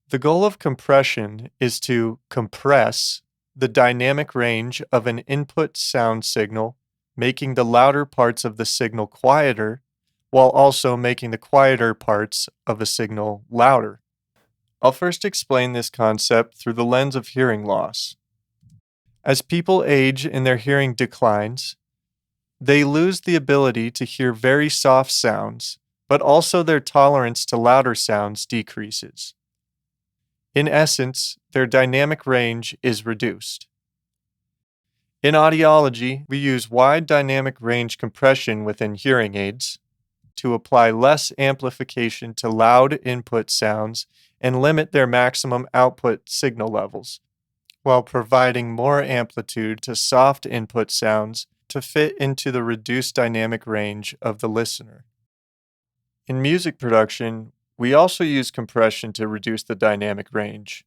The goal of compression is to compress the dynamic range of an input sound signal, making the louder parts of the signal quieter, while also making the quieter parts of a signal louder. I'll first explain this concept through the lens of hearing loss. As people age and their hearing declines, they lose the ability to hear very soft sounds, but also their tolerance to louder sounds decreases. In essence, their dynamic range is reduced. In audiology, we use wide dynamic range compression within hearing aids to apply less amplification to loud input sounds and limit their maximum output signal levels, while providing more amplitude to soft input sounds to fit into the reduced dynamic range of the listener. In music production, we also use compression to reduce the dynamic range,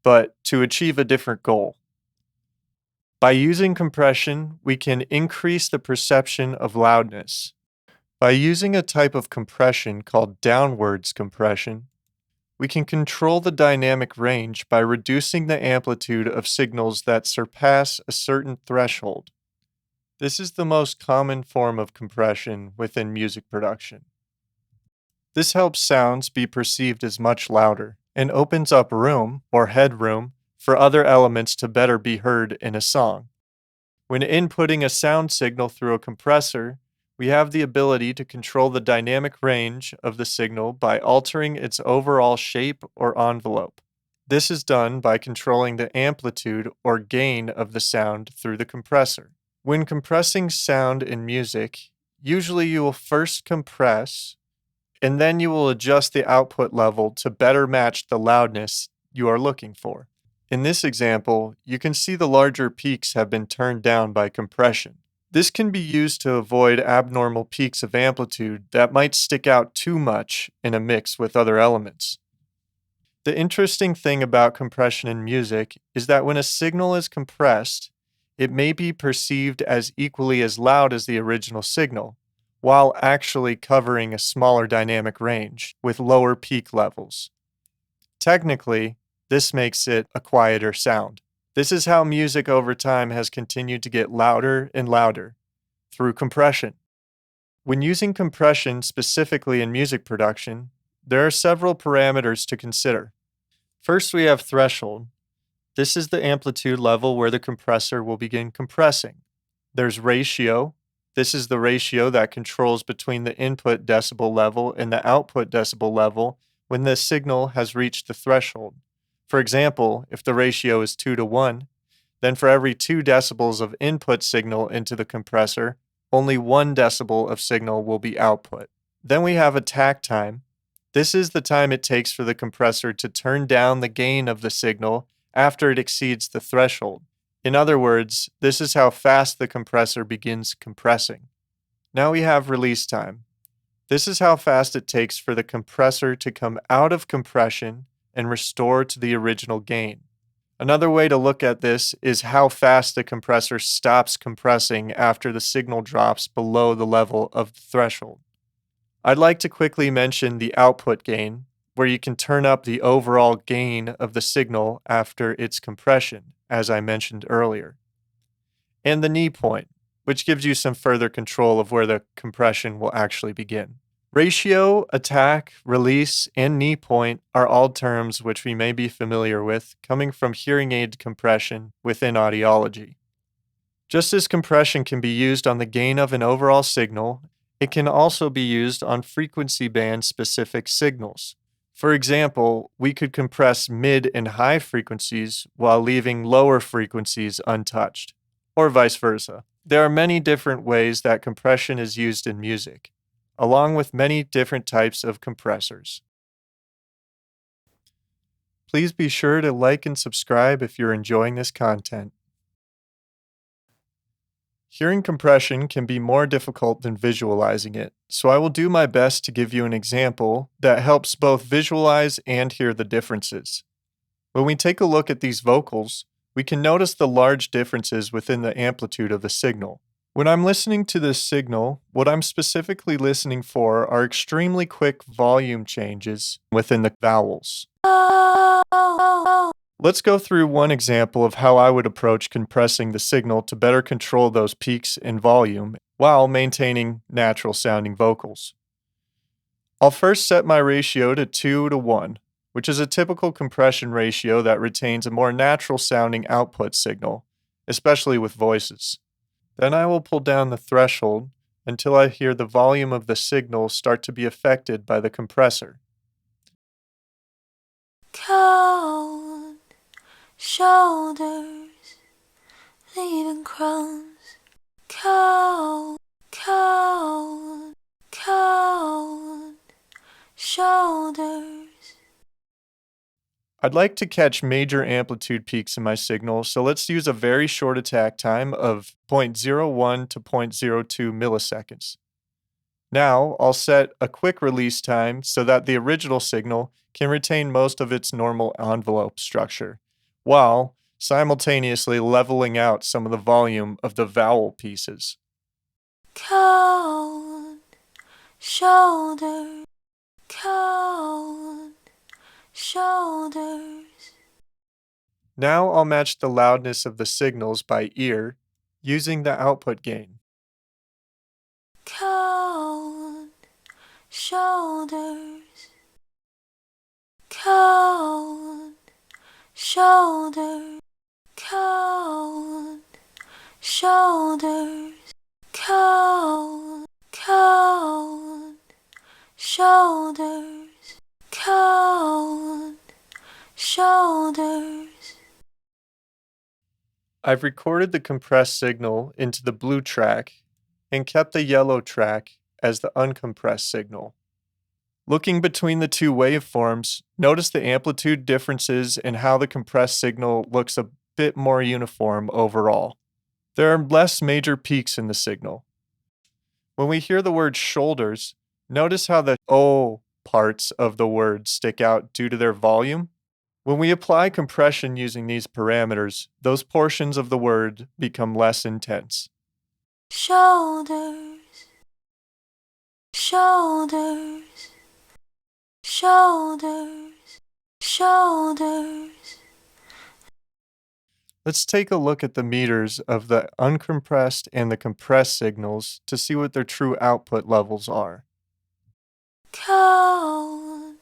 but to achieve a different goal. By using compression, we can increase the perception of loudness. By using a type of compression called downwards compression, we can control the dynamic range by reducing the amplitude of signals that surpass a certain threshold. This is the most common form of compression within music production. This helps sounds be perceived as much louder and opens up room or headroom for other elements to better be heard in a song. When inputting a sound signal through a compressor, we have the ability to control the dynamic range of the signal by altering its overall shape or envelope. This is done by controlling the amplitude or gain of the sound through the compressor. When compressing sound in music, usually you will first compress, and then you will adjust the output level to better match the loudness you are looking for. In this example, you can see the larger peaks have been turned down by compression. This can be used to avoid abnormal peaks of amplitude that might stick out too much in a mix with other elements. The interesting thing about compression in music is that when a signal is compressed, it may be perceived as equally as loud as the original signal, while actually covering a smaller dynamic range with lower peak levels. Technically, this makes it a quieter sound. This is how music over time has continued to get louder and louder, through compression. When using compression specifically in music production, there are several parameters to consider. First, we have threshold. This is the amplitude level where the compressor will begin compressing. There's ratio. This is the ratio that controls between the input decibel level and the output decibel level when the signal has reached the threshold. For example, if the ratio is 2:1, then for every 2 decibels of input signal into the compressor, only 1 decibel of signal will be output. Then we have attack time. This is the time it takes for the compressor to turn down the gain of the signal after it exceeds the threshold. In other words, this is how fast the compressor begins compressing. Now we have release time. This is how fast it takes for the compressor to come out of compression and restore to the original gain. Another way to look at this is how fast the compressor stops compressing after the signal drops below the level of the threshold. I'd like to quickly mention the output gain, where you can turn up the overall gain of the signal after its compression, as I mentioned earlier. And the knee point, which gives you some further control of where the compression will actually begin. Ratio, attack, release, and knee point are all terms which we may be familiar with coming from hearing aid compression within audiology. Just as compression can be used on the gain of an overall signal, it can also be used on frequency band specific signals. For example, we could compress mid and high frequencies while leaving lower frequencies untouched, or vice versa. There are many different ways that compression is used in music, along with many different types of compressors. Please be sure to like and subscribe if you're enjoying this content. Hearing compression can be more difficult than visualizing it, so I will do my best to give you an example that helps both visualize and hear the differences. When we take a look at these vocals, we can notice the large differences within the amplitude of the signal. When I'm listening to this signal, what I'm specifically listening for are extremely quick volume changes within the vowels. Let's go through one example of how I would approach compressing the signal to better control those peaks in volume while maintaining natural sounding vocals. I'll first set my ratio to 2 to 1, which is a typical compression ratio that retains a more natural sounding output signal, especially with voices. Then I will pull down the threshold until I hear the volume of the signal start to be affected by the compressor. Cold shoulders, leaving crumbs. Cold, cold, cold shoulders. I'd like to catch major amplitude peaks in my signal, so let's use a very short attack time of 0.01 to 0.02 milliseconds. Now, I'll set a quick release time so that the original signal can retain most of its normal envelope structure, while simultaneously leveling out some of the volume of the vowel pieces. Cold shoulders, cold shoulders. Now I'll match the loudness of the signals by ear using the output gain. Cold shoulders, cold shoulders, cold shoulders, cold, cold shoulders, cold shoulders. I've recorded the compressed signal into the blue track and kept the yellow track as the uncompressed signal. Looking between the two waveforms, notice the amplitude differences and how the compressed signal looks a bit more uniform overall. There are less major peaks in the signal. When we hear the word shoulders, notice how the O parts of the word stick out due to their volume. When we apply compression using these parameters, those portions of the word become less intense. Shoulders, shoulders, shoulders, shoulders. Let's take a look at the meters of the uncompressed and the compressed signals to see what their true output levels are. Cold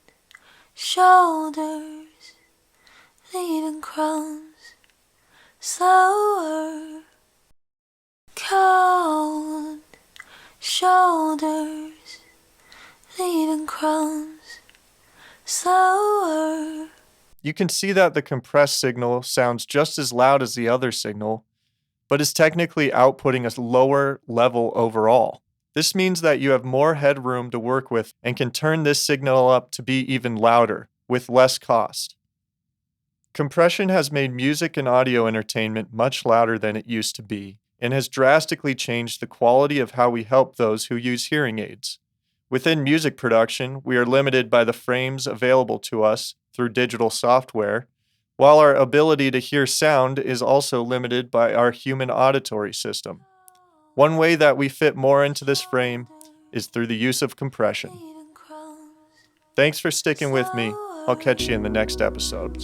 shoulders, leaving crumbs. Slower. Cold shoulders, leaving crumbs. Slower. You can see that the compressed signal sounds just as loud as the other signal, but is technically outputting a lower level overall. This means that you have more headroom to work with and can turn this signal up to be even louder, with less cost. Compression has made music and audio entertainment much louder than it used to be, and has drastically changed the quality of how we help those who use hearing aids. Within music production, we are limited by the frames available to us through digital software, while our ability to hear sound is also limited by our human auditory system. One way that we fit more into this frame is through the use of compression. Thanks for sticking with me. I'll catch you in the next episode.